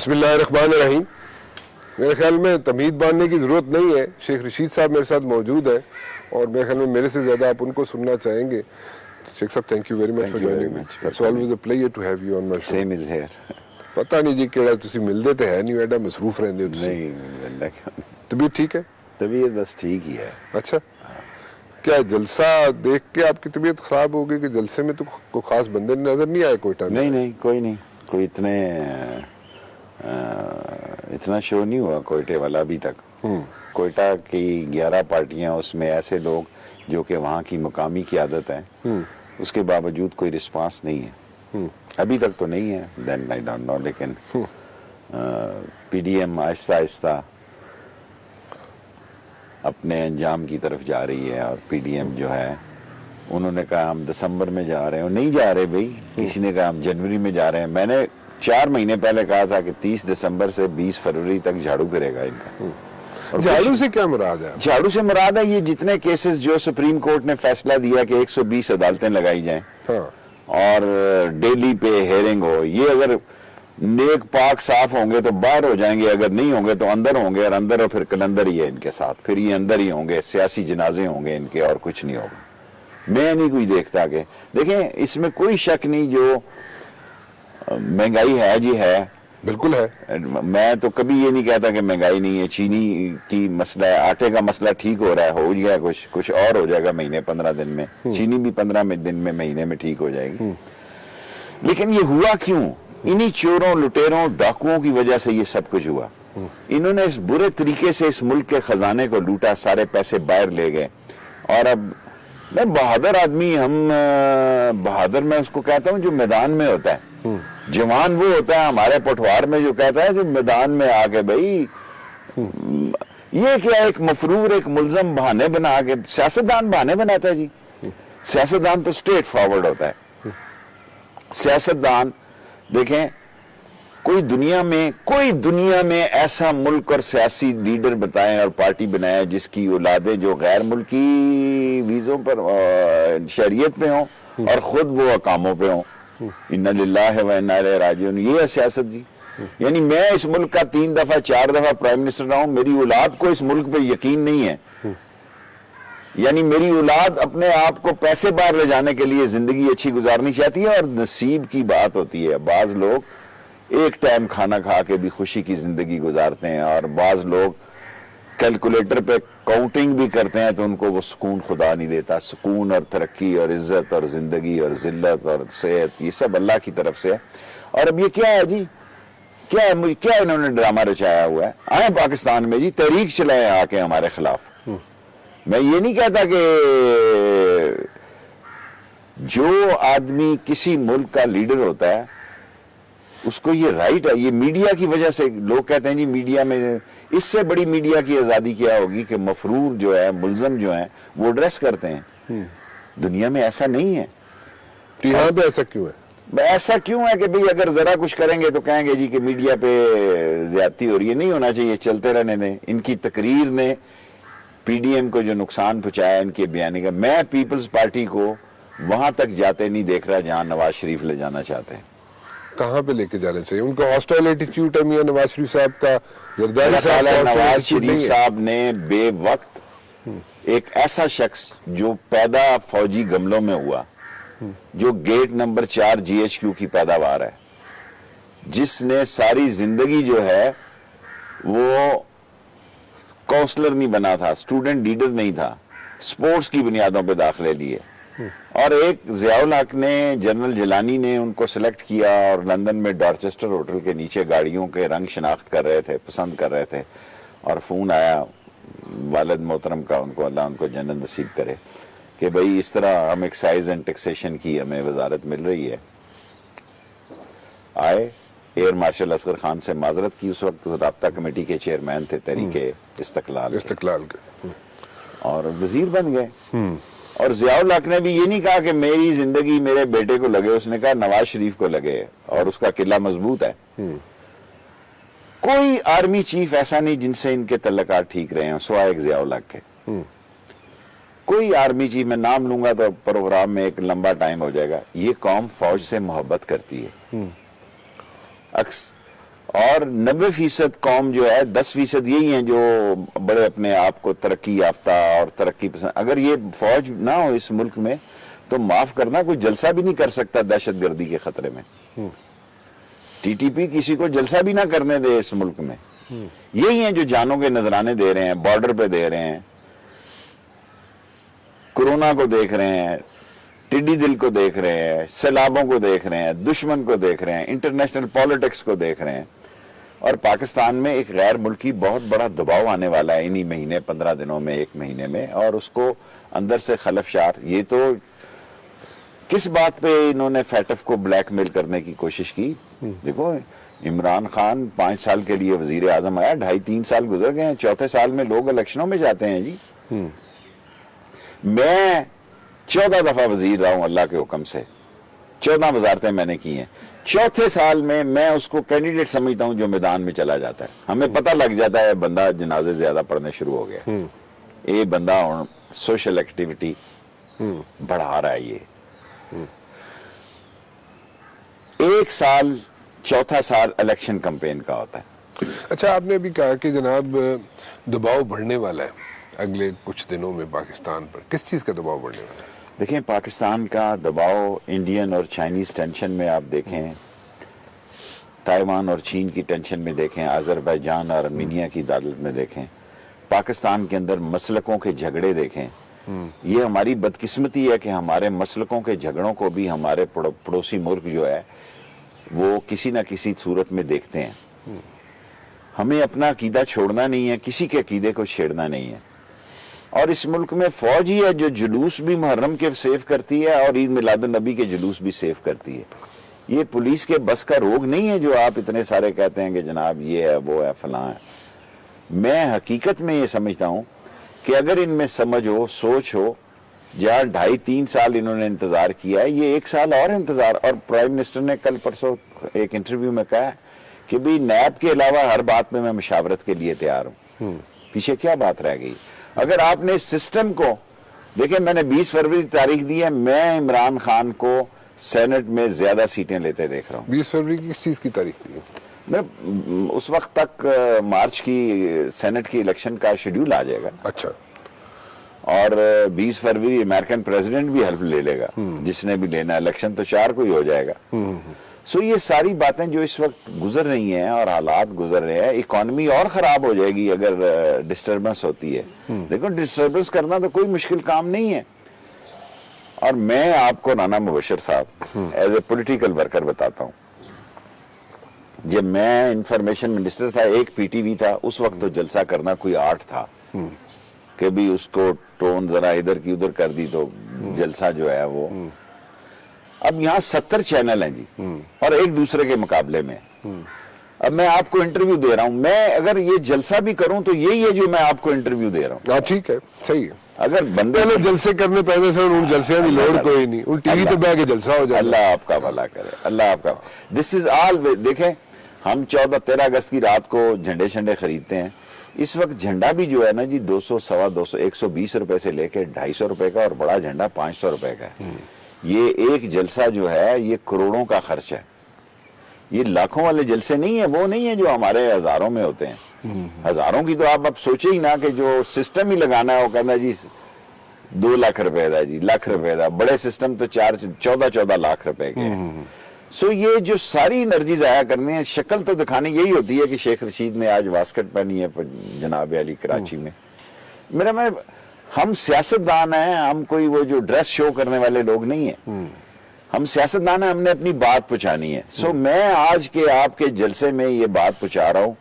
بسم اللہ الرحمن الرحیم. میرے خیال میں تمہید باندھنے کی ضرورت نہیں ہے. شیخ رشید صاحب میرے ساتھ موجود ہیں اور میرے خیال میں میرے سے زیادہ آپ ان کو سننا چاہیں گے. شیخ صاحب thank you very much for joining me. It's always a pleasure to have you on my show. Same is here. پتہ نہیں جی کیڑا تسی ملدے تے ہے نہیں ایڈا مصروف رہندے ہو تسی. نہیں, طبیعت ٹھیک ہے؟ طبیعت بس ٹھیک ہی ہے. اچھا, کیا جلسہ دیکھ کے آپ کی طبیعت خراب ہو گئی کہ جلسے میں تو کوئی خاص بندے نظر نہیں آئے کوئٹہ میں؟ نہیں کوئی نہیں, کوئی اتنا شو نہیں ہوا کوئٹے والا ابھی تک. کوئٹہ کی 11 پارٹیاں, اس میں ایسے لوگ جو کہ وہاں کی مقامی قیادت ہے, اس کے باوجود کوئی رسپانس نہیں ہے ابھی تک تو نہیں ہے. دین آئی ڈونٹ نو, لیکن پی ڈی ایم آہستہ آہستہ اپنے انجام کی طرف جا رہی ہے. اور پی ڈی ایم جو ہے انہوں نے کہا ہم دسمبر میں جا رہے ہیں, نہیں جا رہے بھائی. کسی نے کہا ہم جنوری میں جا رہے ہیں. میں نے 4 مہینے پہلے کہا تھا کہ 30 دسمبر سے 20 فروری تک جھاڑو کرے گا ان کا. جھاڑو سے کیا مراد ہے؟ جھاڑو سے مراد ہے یہ جتنے کیسز جو سپریم کورٹ نے فیصلہ دیا کہ 120 عدالتیں لگائی جائیں اور ڈیلی پہ ہیئرنگ ہو, یہ اگر نیک پاک صاف ہوں گے تو باہر ہو جائیں گے, اگر نہیں ہوں گے تو اندر ہوں گے, اور اندر اور پھر کلندر ہی ہے ان کے ساتھ, پھر یہ اندر ہی ہوں گے, سیاسی جنازے ہوں گے ان کے, اور کچھ نہیں ہوگا. میں نہیں کوئی دیکھتا کہ دیکھیں اس میں کوئی شک نہیں, جو مہنگائی ہے جی ہے, بالکل ہے. میں تو کبھی یہ نہیں کہتا کہ مہنگائی نہیں ہے. چینی کی مسئلہ ہے, آٹے کا مسئلہ ٹھیک ہو رہا ہے, ہو گیا کچھ اور ہو جائے گا مہینے 15 دن میں. چینی بھی 15 دن میں مہینے میں ٹھیک ہو جائے گی. لیکن یہ ہوا کیوں؟ انہی چوروں, لٹیروں, ڈاکوؤں کی وجہ سے یہ سب کچھ ہوا. انہوں نے اس برے طریقے سے اس ملک کے خزانے کو لوٹا, سارے پیسے باہر لے گئے. اور اب میں بہادر آدمی, ہم بہادر میں اس کو کہتا ہوں جو میدان میں ہوتا ہے. جوان وہ ہوتا ہے ہمارے پٹوار میں جو کہتا ہے جو میدان میں آ کے بھائی یہ کیا ایک مفرور, ایک ملزم بہانے بنا کے. سیاستدان بہانے بناتا ہے جی. سیاستدان تو سٹریٹ فارورڈ ہوتا ہے. سیاستدان دیکھیں, کوئی دنیا میں ایسا ملک اور سیاسی لیڈر بتائیں اور پارٹی بنائے جس کی اولادیں جو غیر ملکی ویزوں پر شہریت پہ ہوں اور خود وہ اقاموں پہ ہوں. اِنَّا لِلَّهِ وَإِنَّا إِلَيْهِ رَاجِعُونَ. یہ ہے سیاست جی. یعنی میں اس ملک کا 3 دفعہ 4 دفعہ پرائم منسٹر رہا ہوں, میری اولاد کو اس ملک پہ یقین نہیں ہے. یعنی میری اولاد اپنے آپ کو پیسے باہر لے جانے کے لیے زندگی اچھی گزارنی چاہتی ہے, اور نصیب کی بات ہوتی ہے. بعض لوگ ایک ٹائم کھانا کھا کے بھی خوشی کی زندگی گزارتے ہیں, اور بعض لوگ کیلکولیٹر پہ کاؤنٹنگ بھی کرتے ہیں تو ان کو وہ سکون خدا نہیں دیتا. سکون اور ترقی اور عزت اور زندگی اور ذلت اور صحت یہ سب اللہ کی طرف سے ہے. اور اب یہ کیا ہے جی, کیا انہوں نے ڈرامہ رچایا ہوا ہے. آئیں پاکستان میں جی, تحریک چلائیں آ کے ہمارے خلاف. میں یہ نہیں کہتا کہ جو آدمی کسی ملک کا لیڈر ہوتا ہے اس کو یہ رائٹ ہے. یہ میڈیا کی وجہ سے لوگ کہتے ہیں جی میڈیا میں, اس سے بڑی میڈیا کی آزادی کیا ہوگی کہ مفرور جو ہے, ملزم جو ہیں وہ ایڈریس کرتے ہیں. دنیا میں ایسا نہیں ہے. یہاں پہ ایسا کیوں ہے؟ ایسا کیوں ہے کہ بھئی اگر ذرا کچھ کریں گے تو کہیں گے جی کہ میڈیا پہ زیادتی ہو رہی ہے. نہیں ہونا چاہیے, چلتے رہنے دیں. ان کی تقریر نے پی ڈی ایم کو جو نقصان پہنچایا ان کے بیانی کا, میں پیپلز پارٹی کو وہاں تک جاتے نہیں دیکھ رہا جہاں نواز شریف لے جانا چاہتے ہیں. کہاں پہ لے کے جانا چاہیے؟ ان کا ہاسٹائل ایٹیٹیوڈ ہے میاں نواز شریف صاحب کا. زرداری صاحب نواز شریف صاحب نے بے وقت ایک ایسا شخص جو پیدا فوجی گملوں میں ہوا, جو gate number 4 G H Q کی پیداوار ہے, جس نے ساری زندگی جو ہے وہ کونسلر نہیں بنا تھا, اسٹوڈنٹ لیڈر نہیں تھا, سپورٹس کی بنیادوں پہ داخلے لیے. اور ایک ضیاء الحق نے, جنرل جیلانی نے ان کو سلیکٹ کیا اور لندن میں ڈارچسٹر ہوٹل کے نیچے گاڑیوں کے رنگ شناخت کر رہے تھے, پسند کر رہے تھے. اور فون آیا والد محترم کا, ان کو اللہ ان کو جنت نصیب کرے, کہ بھئی اس طرح ہم ایکسائز اینڈ ٹیکسیشن کی ہمیں وزارت مل رہی ہے. آئے, ایئر مارشل اصغر خان سے معذرت کی, اس وقت رابطہ کمیٹی کے چیئرمین تھے تحریک استقلال کے, اور وزیر بن گئے. اور ضیاء الحق نے بھی یہ نہیں کہا کہ میری زندگی میرے بیٹے کو لگے, اس نے کہا نواز شریف کو لگے, اور اس کا قلعہ مضبوط ہے. کوئی آرمی چیف ایسا نہیں جن سے ان کے تعلقات ٹھیک رہے ہیں سوائے ایک ضیاء الحق کے. کوئی آرمی چیف, میں نام لوں گا تو پروگرام میں ایک لمبا ٹائم ہو جائے گا. یہ قوم فوج سے محبت کرتی ہے, اور 90% قوم جو ہے 10% یہی ہیں جو بڑے اپنے آپ کو ترقی یافتہ اور ترقی پسند. اگر یہ فوج نہ ہو اس ملک میں تو معاف کرنا کوئی جلسہ بھی نہیں کر سکتا دہشت گردی کے خطرے میں. ٹی ٹی پی کسی کو جلسہ بھی نہ کرنے دے اس ملک میں. یہی ہیں جو جانوں کے نذرانے دے رہے ہیں, بارڈر پہ دے رہے ہیں, کورونا کو دیکھ رہے ہیں, ٹڈی دل کو دیکھ رہے ہیں, سیلابوں کو دیکھ رہے ہیں, دشمن کو دیکھ رہے ہیں, انٹرنیشنل پالیٹکس کو دیکھ رہے ہیں. اور پاکستان میں ایک غیر ملکی بہت بڑا دباؤ آنے والا ہے انہی مہینے 15 دنوں میں, 1 مہینے میں, اور اس کو اندر سے خلفشار. یہ تو کس بات پہ انہوں نے فیٹف کو بلیک میل کرنے کی کوشش کی. دیکھو عمران خان 5 سال کے لیے وزیر اعظم آیا, 2.5-3 سال گزر گئے ہیں, 4تھے سال میں لوگ الیکشنوں میں جاتے ہیں جی. میں 14 دفعہ وزیر رہا ہوں اللہ کے حکم سے, 14 وزارتیں میں نے کی ہیں. 4تھے سال میں اس کو کینڈیڈیٹ سمجھتا ہوں جو میدان میں چلا جاتا ہے. ہمیں پتہ لگ جاتا ہے بندہ جنازے زیادہ پڑھنے شروع ہو گیا, یہ بندہ سوشل ایکٹیویٹی بڑھا رہا ہے. یہ 1 سال 4تھا سال الیکشن کمپین کا ہوتا ہے. اچھا, آپ نے ابھی کہا کہ جناب دباؤ بڑھنے والا ہے اگلے کچھ دنوں میں پاکستان پر. کس چیز کا دباؤ بڑھنے والا ہے؟ دیکھیں پاکستان کا دباؤ انڈین اور چائنیز ٹینشن میں آپ دیکھیں, تائیوان اور چین کی ٹینشن میں دیکھیں, آذربائیجان اور ارمینیا کی عدالت میں دیکھیں, پاکستان کے اندر مسلکوں کے جھگڑے دیکھیں. یہ ہماری بدقسمتی ہے کہ ہمارے مسلکوں کے جھگڑوں کو بھی ہمارے پڑوسی ملک جو ہے وہ کسی نہ کسی صورت میں دیکھتے ہیں. ہمیں اپنا عقیدہ چھوڑنا نہیں ہے, کسی کے عقیدے کو چھیڑنا نہیں ہے. اور اس ملک میں فوج ہی ہے جو جلوس بھی محرم کے سیف کرتی ہے اور عید میلاد النبی کے جلوس بھی سیف کرتی ہے. یہ پولیس کے بس کا روگ نہیں ہے جو آپ اتنے سارے کہتے ہیں کہ جناب یہ ہے وہ ہے فلاں ہے. میں حقیقت میں یہ سمجھتا ہوں کہ اگر ان میں سمجھ ہو, سوچ ہو, جہاں 2.5-3 سال انہوں نے انتظار کیا ہے, یہ 1 سال اور انتظار. اور پرائم منسٹر نے کل پرسوں ایک انٹرویو میں کہا کہ بھی نیب کے علاوہ ہر بات میں مشاورت کے لیے تیار ہوں. پیچھے کیا بات رہ گئی؟ اگر آپ نے سسٹم کو دیکھیں, میں نے 20 فروری تاریخ دی ہے, میں عمران خان کو سینٹ میں زیادہ سیٹیں لیتے دیکھ رہا ہوں. 20 فروری کی کس چیز کی تاریخ تھی؟ میں اس وقت تک مارچ کی سینٹ کی الیکشن کا شیڈیول آ جائے گا. اچھا. اور 20 فروری امریکن پریزیڈنٹ بھی ہیلپ لے لے گا, جس نے بھی لینا. الیکشن تو 4 کو ہی ہو جائے گا. سو یہ ساری باتیں جو اس وقت گزر رہی ہیں اور حالات گزر رہے ہیں, اکانومی اور خراب ہو جائے گی اگر ڈسٹربنس ہوتی ہے. دیکھو ڈسٹربنس کرنا تو کوئی مشکل کام نہیں ہے. اور میں آپ کو رانا مبشر صاحب ایز اے پولیٹیکل ورکر بتاتا ہوں, جب میں انفارمیشن منسٹر تھا, ایک پی ٹی وی تھا, اس وقت تو جلسہ کرنا کوئی آرٹ تھا کہ بھی اس کو ٹون ذرا ادھر کی ادھر کر دی تو جلسہ جو ہے وہ. اب یہاں 70 چینل ہیں جی, اور ایک دوسرے کے مقابلے میں. اب میں آپ کو انٹرویو دے رہا ہوں, میں اگر یہ جلسہ بھی کروں تو یہی ہے جو میں آپ کو انٹرویو دے رہا ہوں. ٹھیک ہے, صحیح ہے. اگر بندے جلسے کرنے پہلے سے ان جلسے کی لوڑ کوئی نہیں, ان ٹی وی پہ بیٹھ کے جلسہ ہو جائے. اللہ آپ کا بھلا کرے, اللہ آپ کا. دس از آل. دیکھیں ہم 14-13 اگست کی رات کو جھنڈے شنڈے خریدتے ہیں. اس وقت جھنڈا بھی جو ہے نا جی 200, 250, 120 روپے سے لے کے 250 روپے کا, اور بڑا جھنڈا 500 روپے کا ہے. یہ ایک جلسہ جو ہے یہ کروڑوں کا خرچ ہے. یہ لاکھوں والے جلسے نہیں ہیں, وہ نہیں ہیں جو ہمارے ہزاروں میں ہوتے ہیں. ہزاروں کی تو آپ اب سوچے ہی نا کہ جو سسٹم ہی لگانا ہے وہ کہنا جی 2 لاکھ روپے دا جی, لاکھ روپے دا. بڑے سسٹم تو 14 لاکھ روپے کے. سو یہ جو ساری انرجی ضائع کرنی ہے, شکل تو دکھانی یہی ہوتی ہے کہ شیخ رشید نے آج واسکٹ پہنی ہے جناب علی کراچی میں. میرا میں ہم سیاستدان ہیں, ہم کوئی وہ جو ڈریس شو کرنے والے لوگ نہیں ہیں. ہم سیاستدان ہیں, ہم نے اپنی بات پہنچانی ہے. سو میں آج کے آپ کے جلسے میں یہ بات پہنچا رہا ہوں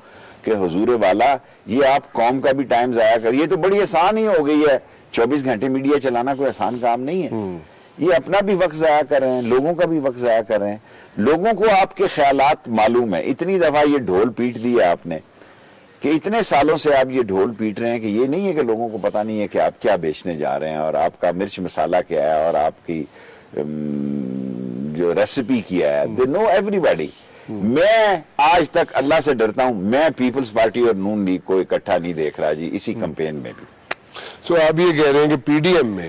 کہ حضور والا یہ آپ قوم کا بھی ٹائم ضائع کر. یہ تو بڑی آسان ہی ہو گئی ہے, 24 گھنٹے میڈیا چلانا کوئی آسان کام نہیں ہے. یہ اپنا بھی وقت ضائع کر رہے ہیں, لوگوں کا بھی وقت ضائع کر رہے ہیں. لوگوں کو آپ کے خیالات معلوم ہے. اتنی دفعہ یہ ڈھول پیٹ دی ہے آپ نے کہ اتنے سالوں سے آپ یہ ڈھول پیٹ رہے ہیں کہ یہ نہیں ہے کہ لوگوں کو پتہ نہیں ہے کہ آپ کیا بیچنے جا رہے ہیں اور آپ کا مرچ مسالہ کیا ہے اور آپ کی جو ریسیپی کیا ہے. دے نو ایوری باڈی. میں آج تک اللہ سے ڈرتا ہوں, میں پیپلز پارٹی اور نون لیگ کو اکٹھا نہیں دیکھ رہا جی اسی کمپین میں بھی. سو آپ یہ کہہ رہے ہیں کہ پی ڈی ایم میں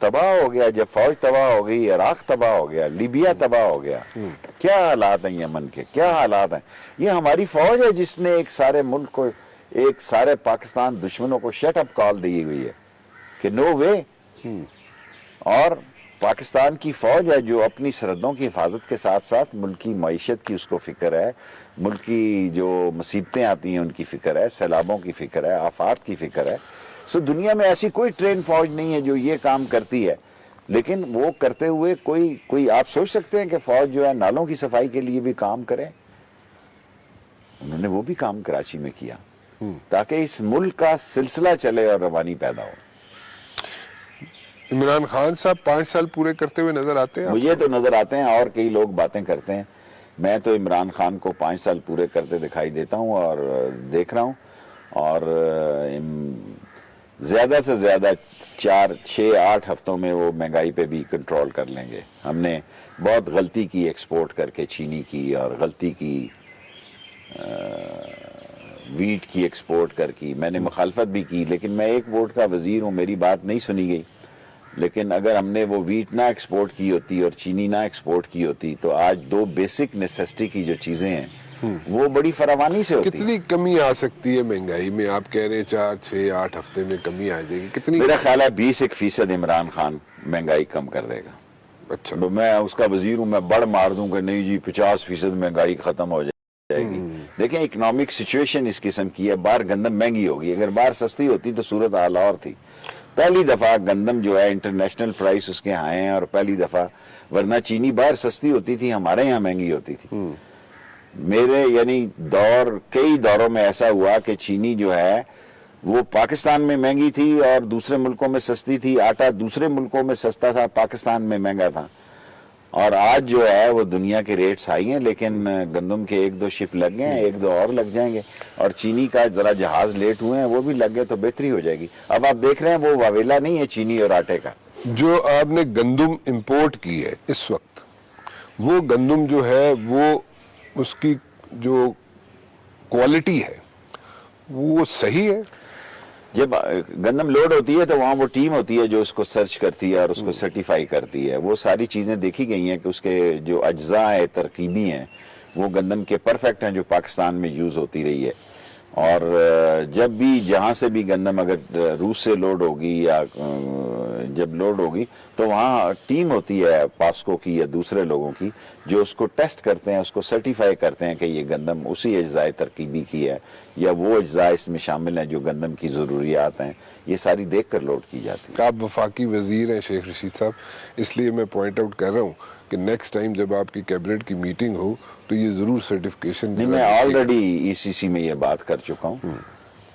تباہ ہو گیا، جب فوج تباہ ہو گئی، عراق تباہ ہو گیا، لیبیا تباہ ہو گیا، کیا حالات ہیں یمن کے، کیا حالات ہیں. یہ ہماری فوج ہے جس نے ایک سارے ملک کو، ایک سارے پاکستان دشمنوں کو شٹ اپ کال دی ہوئی ہے کہ نو وے. اور پاکستان کی فوج ہے جو اپنی سرحدوں کی حفاظت کے ساتھ ساتھ ملکی معیشت کی اس کو فکر ہے، ملک کی جو مصیبتیں آتی ہیں ان کی فکر ہے، سیلابوں کی فکر ہے، آفات کی فکر ہے. سو دنیا میں ایسی کوئی ٹرین فوج نہیں ہے جو یہ کام کرتی ہے. لیکن وہ کرتے ہوئے کوئی آپ سوچ سکتے ہیں کہ فوج جو ہے نالوں کی صفائی کے لیے بھی کام کرے؟ انہوں نے وہ بھی کام کراچی میں کیا تاکہ اس ملک کا سلسلہ چلے اور روانی پیدا ہو. عمران خان صاحب 5 سال پورے کرتے ہوئے نظر آتے ہیں؟ مجھے تو نظر آتے ہیں، اور کئی لوگ باتیں کرتے ہیں. میں تو عمران خان کو 5 سال پورے کرتے دکھائی دیتا ہوں اور دیکھ رہا ہوں. اور زیادہ سے زیادہ 4 6 8 ہفتوں میں وہ مہنگائی پہ بھی کنٹرول کر لیں گے. ہم نے بہت غلطی کی ایکسپورٹ کر کے چینی کی، اور غلطی کی ویٹ کی ایکسپورٹ کر کی. میں نے مخالفت بھی کی، لیکن میں ایک ووٹ کا وزیر ہوں، میری بات نہیں سنی گئی. لیکن اگر ہم نے وہ ویٹ نہ ایکسپورٹ کی ہوتی اور چینی نہ ایکسپورٹ کی ہوتی تو آج 2 بیسک نیسیسٹی کی جو چیزیں ہیں وہ بڑی فراوانی سے ہوتی. کتنی کمی آ سکتی ہے مہنگائی میں؟ آپ کہہ رہے ہیں 4 6 8 ہفتے میں کمی آ جائے گی، کتنی؟ میرا خیال ہے 21% عمران خان مہنگائی کم کر دے گا. اچھا، میں اس کا وزیر ہوں، میں بڑھ مار دوں کہ نہیں جی 50% مہنگائی ختم ہو جائے گی. دیکھیں اکنامک سچویشن اس قسم کی ہے. باہر گندم مہنگی ہوگی، اگر باہر سستی ہوتی تو صورت حال اور تھی. پہلی دفعہ گندم جو ہے انٹرنیشنل پرائس اس کے ہاں ہیں، اور پہلی دفعہ، ورنہ چینی باہر سستی ہوتی تھی، ہمارے یہاں مہنگی ہوتی تھی. میرے یعنی کئی دوروں میں ایسا ہوا کہ چینی جو ہے وہ پاکستان میں مہنگی تھی اور دوسرے ملکوں میں سستی تھی. آٹا دوسرے ملکوں میں سستا تھا، پاکستان میں مہنگا تھا. اور آج جو ہے وہ دنیا کے ریٹس ہائی ہیں، لیکن گندم کے 1 2 شپ لگ گئے ہیں، 1 2 اور لگ جائیں گے. اور چینی کا ذرا جہاز لیٹ ہوئے ہیں، وہ بھی لگ گئے تو بہتری ہو جائے گی. اب آپ دیکھ رہے ہیں وہ واویلا نہیں ہے چینی اور آٹے کا. جو آپ نے گندم امپورٹ کی ہے اس وقت، وہ گندم جو ہے وہ اس کی جو کوالٹی ہے وہ صحیح ہے؟ جب گندم لوڈ ہوتی ہے تو وہاں وہ ٹیم ہوتی ہے جو اس کو سرچ کرتی ہے اور اس کو سرٹیفائی کرتی ہے. وہ ساری چیزیں دیکھی گئی ہیں کہ اس کے جو اجزاء ہیں، ترکیبی ہیں، وہ گندم کے پرفیکٹ ہیں جو پاکستان میں یوز ہوتی رہی ہے. اور جب بھی جہاں سے بھی گندم اگر روس سے لوڈ ہوگی یا جب لوڈ ہوگی تو وہاں ٹیم ہوتی ہے پاسکو کی یا دوسرے لوگوں کی جو اس کو ٹیسٹ کرتے ہیں، اس کو سرٹیفائی کرتے ہیں کہ یہ گندم اسی اجزاء ترکیبی کی ہے یا وہ اجزاء اس میں شامل ہیں جو گندم کی ضروریات ہیں. یہ ساری دیکھ کر لوڈ کی جاتی ہے. آپ وفاقی وزیر ہیں شیخ رشید صاحب، اس لیے میں پوائنٹ آؤٹ کر رہا ہوں کہ نیکسٹ ٹائم جب آپ کی کیبنٹ کی میٹنگ ہو تو یہ ضرور سرٹیفکیشن. نہیں، میں آلریڈی ای سی سی میں یہ بات کر چکا ہوں.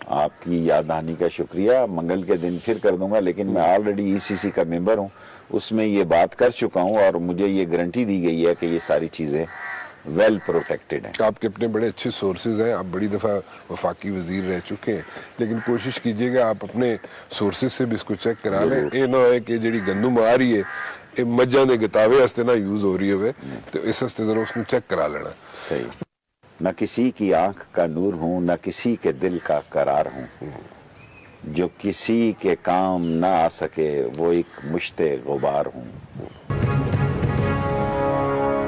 آپ کی یاد دہانی کا شکریہ. منگل کے دن پھر کر دوں گا، لیکن میں آلریڈی ای سی سی کا ممبر ہوں، اس میں یہ بات کر چکا ہوں اور مجھے یہ گارنٹی دی گئی ہے کہ یہ ساری چیزیں ویل پروٹیکٹڈ ہیں. آپ کے اپنے بڑے اچھے سورسز ہیں، آپ بڑی دفعہ وفاقی وزیر رہ چکے ہیں، لیکن کوشش کیجئے گا آپ اپنے سورسز سے بھی اس کو چیک کرا لیں. یہ نہ ہے کہ جڑی گندم آ رہی ہے یہ مجھاں دے گتاوے واسطے نہ یوز ہو رہی ہوئے، تو اس واسطے ذرا اس کو چیک کرا لینا. صحیح. نہ کسی کی آنکھ کا نور ہوں، نہ کسی کے دل کا قرار ہوں، جو کسی کے کام نہ آ سکے وہ ایک مشت غبار ہوں.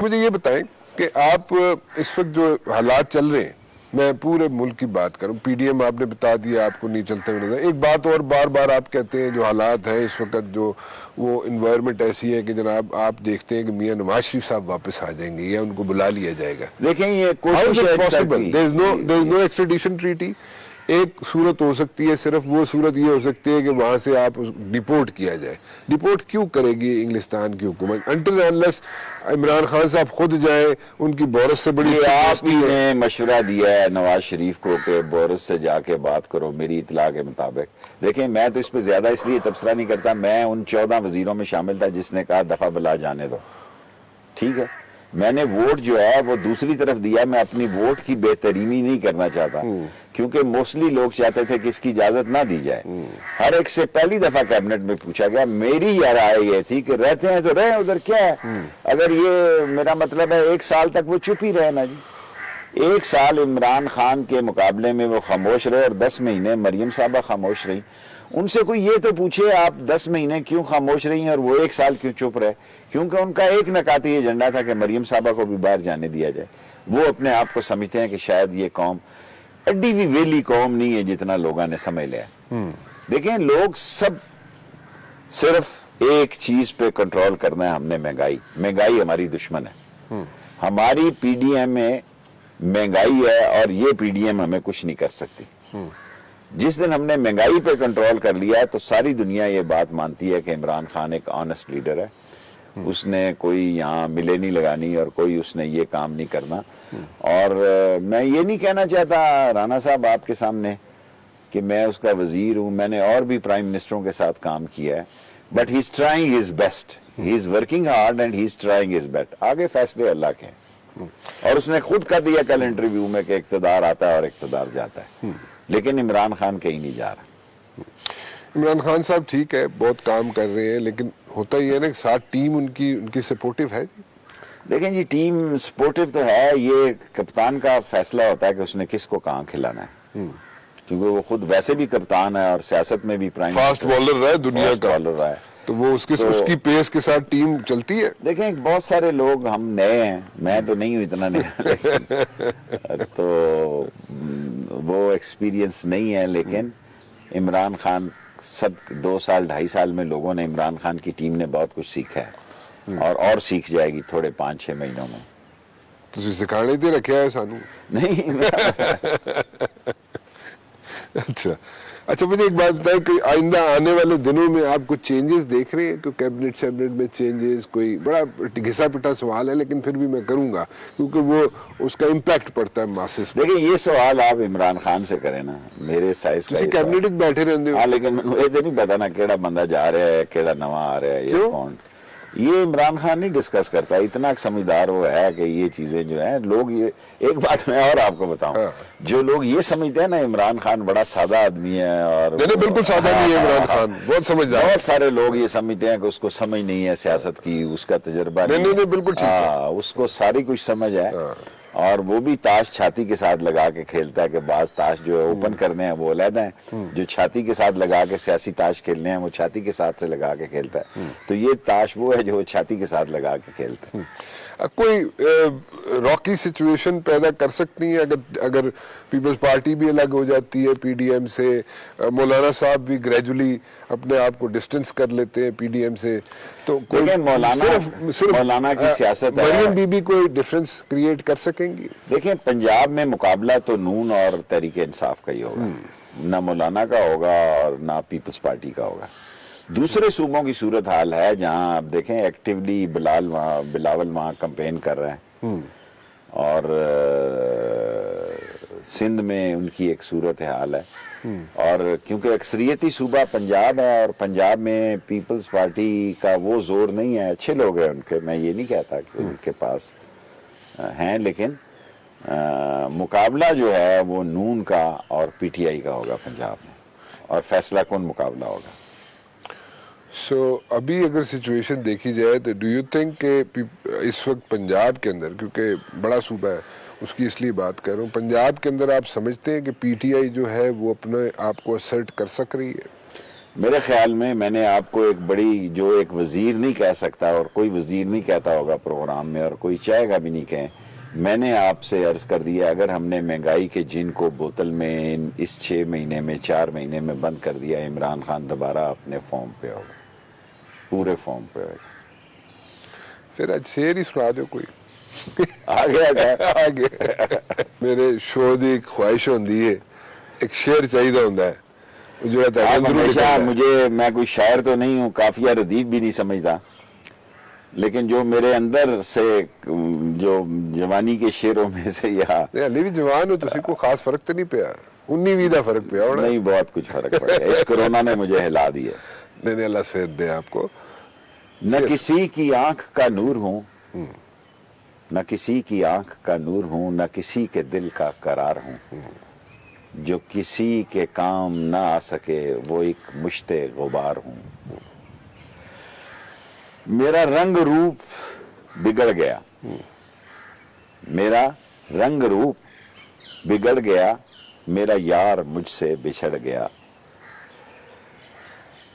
مجھے یہ بتائیں کہ آپ اس وقت جو حالات چل رہے ہیں، میں پورے ملک کی بات کروں، پی ڈی ایم آپ نے بتا دیا آپ کو نہیں چلتے ہوئے نظر. ایک بات اور بار بار آپ کہتے ہیں جو حالات ہے اس وقت، جو وہ انوائرمنٹ ایسی ہے کہ جناب آپ دیکھتے ہیں کہ میاں نواز شریف صاحب واپس آ جائیں گے یا ان کو بلا لیا جائے گا. دیکھیں یہ How is it کوشش possible? There is no extradition treaty. ایک صورت ہو سکتی ہے، صرف وہ صورت یہ ہو سکتی ہے کہ وہاں سے آپ ڈیپورٹ کیا جائے. ڈیپورٹ کیوں کرے گی انگلستان کی حکومت؟ انٹل انلیس عمران خان صاحب خود جائیں، ان کی بورس سے بڑی آپ ہی نے مشورہ دیا ہے نواز شریف کو کہ بورس سے جا کے بات کرو میری اطلاع کے مطابق. دیکھیں میں تو اس پہ زیادہ اس لیے تبصرہ نہیں کرتا، میں ان 14 وزیروں میں شامل تھا جس نے کہا دفعہ بلا جانے دو. ٹھیک ہے، میں نے ووٹ جو ہے وہ دوسری طرف دیا. میں اپنی ووٹ کی بہترینی نہیں کرنا چاہتا کیونکہ موسٹلی لوگ چاہتے تھے کہ اس کی اجازت نہ دی جائے. ہر ایک سے پہلی دفعہ کیبنٹ میں پوچھا گیا. میری رائے یہ تھی کہ رہتے ہیں تو رہیں، ادھر کیا ہے. اگر یہ میرا مطلب ہے 1 سال تک وہ چپ ہی رہے نا جی. 1 سال عمران خان کے مقابلے میں وہ خاموش رہے اور 10 مہینے مریم صاحبہ خاموش رہی. ان سے کوئی یہ تو پوچھے آپ 10 مہینے کیوں خاموش رہی ہیں اور وہ 1 سال کیوں چپ رہے؟ کیونکہ ان کا ایک نکاتی ایجنڈا تھا کہ مریم صاحبہ کو بھی باہر جانے دیا جائے. وہ اپنے آپ کو سمجھتے ہیں کہ شاید یہ قوم اڈی بھی ویلی قوم نہیں ہے جتنا لوگوں نے سمجھ لیا. دیکھیں لوگ سب صرف ایک چیز پہ کنٹرول کرنا ہے ہم نے, مہنگائی ہماری دشمن ہے. ہماری پی ڈی ایم میں مہنگائی ہے اور یہ پی ڈی ایم ہمیں کچھ نہیں کر سکتی. جس دن ہم نے مہنگائی پہ کنٹرول کر لیا تو ساری دنیا یہ بات مانتی ہے کہ عمران خان ایک آنےسٹ لیڈر ہے. اس نے کوئی یہاں ملے نہیں لگانی اور کوئی اس نے یہ کام نہیں کرنا. اور میں یہ نہیں کہنا چاہتا رانا صاحب آپ کے سامنے کہ میں اس کا وزیر ہوں, میں نے اور بھی پرائم منسٹروں کے ساتھ کام کیا ہے, but he is trying his best, he is working hard and he is trying his best. آگے فیصلے اللہ کے ہیں. اور اس نے خود کہہ دیا کل انٹرویو میں کہ اقتدار آتا ہے اور اقتدار جاتا ہے, لیکن عمران خان کہیں نہیں جا رہا. عمران خان صاحب ٹھیک ہے, بہت کام کر رہے ہیں, لیکن ہوتا یہ ہے نا کہ ساتھ ٹیم ان کی سپورٹیو ہے جی. دیکھیں جی ٹیم سپورٹیو تو ہے, یہ کپتان کا فیصلہ ہوتا ہے کہ اس نے کس کو کہاں کھلانا ہے, کیونکہ وہ خود ویسے بھی کپتان ہے اور سیاست میں بھی پرائم فاسٹ بالر رہا ہے دنیا کا, بالر رہا ہے, تو وہ اس کی پیس کے ساتھ ٹیم چلتی ہے. دیکھیں بہت سارے لوگ, ہم نئے ہیں, میں تو نہیں ہوں اتنا نیا تو وہ ایکسپیرینس نہیں ہے, لیکن عمران خان سب 2 سال 2.5 سال میں لوگوں نے عمران خان کی ٹیم نے بہت کچھ سیکھا ہے اور سیکھ جائے گی تھوڑے 5-6 مہینوں میں. تسی سکھانے دے رکھا ہے سانو نہیں اچھا مجھے ایک بات بتائیں کہ آئندہ آنے والے دنوں میں آپ کچھ چینجز دیکھ رہے ہیں کہ کیبنٹ میں چینجز, کوئی بڑا گھسا پٹا سوال ہے لیکن پھر بھی میں کروں گا کیونکہ وہ اس کا امپیکٹ پڑتا ہے ماسس پہ. دیکھیں یہ سوال آپ عمران خان سے کریں نا, میرے سائز کا کیبنٹ بیٹھے رہتے ہو. ہاں لیکن یہ تو نہیں پتا نا کیڑا بندہ جا رہا ہے کیڑا نواں آ رہا ہے, یہ کون, یہ عمران خان نہیں ڈسکس کرتا. اتنا سمجھدار وہ ہے کہ یہ چیزیں جو ہیں لوگ, یہ ایک بات میں اور آپ کو بتاؤں, جو لوگ یہ سمجھتے ہیں نا عمران خان بڑا سادہ آدمی ہے, اور بالکل سادہ نہیں ہے عمران خان, بہت سمجھدار. بہت سارے لوگ یہ سمجھتے ہیں کہ اس کو سمجھ نہیں ہے سیاست کی, اس کا تجربہ نہیں, بالکل ٹھیک ہے, اس کو ساری کچھ سمجھ ہے, اور وہ بھی تاش چھاتی کے ساتھ لگا کے کھیلتا ہے کہ بعض تاش جو ہے اوپن کرنے ہیں وہ علیحدہ ہیں, جو چھاتی کے ساتھ لگا کے سیاسی تاش کھیلنے ہیں وہ چھاتی کے ساتھ سے لگا کے کھیلتا ہے. تو یہ تاش وہ ہے جو چھاتی کے ساتھ لگا کے کھیلتا ہے. کوئی راکی سچویشن پیدا کر سکتی ہے اگر پیپلز پارٹی بھی الگ ہو جاتی ہے پی ڈی ایم سے, مولانا صاحب بھی گریجولی اپنے آپ کو ڈسٹنس کر لیتے ہیں پی ڈی ایم سے, تو مولانا کی سیاست مریم بی بی کوئی ڈفرنس کریٹ کر سکیں گی؟ دیکھیں پنجاب میں مقابلہ تو نون اور تحریک انصاف کا ہی ہوگا, نہ مولانا کا ہوگا اور نہ پیپلز پارٹی کا ہوگا. دوسرے صوبوں کی صورتحال ہے جہاں آپ دیکھیں ایکٹیولی بلاول وہاں کمپین کر رہے ہیں, اور سندھ میں ان کی ایک صورتحال ہے, اور کیونکہ اکثریتی صوبہ پنجاب ہے اور پنجاب میں پیپلز پارٹی کا وہ زور نہیں ہے, اچھے لوگ ہیں ان کے, میں یہ نہیں کہتا کہ ان کے پاس ہیں, لیکن مقابلہ جو ہے وہ نون کا اور پی ٹی آئی کا ہوگا پنجاب میں, اور فیصلہ کن مقابلہ ہوگا. ابھی اگر سچویشن دیکھی جائے تو ڈو یو تھنک کہ اس وقت پنجاب کے اندر, کیونکہ بڑا صوبہ ہے اس کی اس لیے بات کر رہا ہوں, پنجاب کے اندر آپ سمجھتے ہیں کہ پی ٹی آئی جو ہے وہ اپنے آپ کو اسرٹ کر سک رہی ہے؟ میرے خیال میں نے آپ کو ایک بڑی, جو ایک وزیر نہیں کہہ سکتا اور کوئی وزیر نہیں کہتا ہوگا پروگرام میں, اور کوئی چاہے گا بھی نہیں کہیں, میں نے آپ سے عرض کر دیا اگر ہم نے مہنگائی کے جن کو بوتل میں اس 6 مہینے میں 4 مہینے میں بند کر دیا, عمران خان دوبارہ اپنے فارم پہ ہوگا, پورے فارم پہ ہوگا. پھر آج شعر ہی سنا دو کوئی. آگے میرے شو دی ایک خواہش ہوندی ہے, ایک شعر چاہیے ہوندہ ہے مجھے, میں کوئی شاعر تو نہیں ہوں, قافیہ ردیف بھی نہیں سمجھتا, لیکن جو میرے اندر سے جو جوانی کے شعروں میں سے, یا علی بھی جوان ہو, تو کو خاص فرق تو نہیں پیا, 19-20 دا فرق پیا ہونا؟ نہیں, بہت کچھ فرق پڑا ہے, اس کرونا نے مجھے ہلا دیا. نہیں, اللہ صحت دے آپ کو. نہ کسی کی آنکھ کا نور ہوں, نہ کسی کی آنکھ کا نور ہوں, نہ کسی کے دل کا قرار ہوں, جو کسی کے کام نہ آ سکے وہ ایک مشت غبار ہوں. میرا رنگ روپ بگڑ گیا, میرا رنگ روپ بگڑ گیا, میرا یار مجھ سے بچھڑ گیا,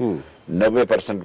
90%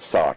60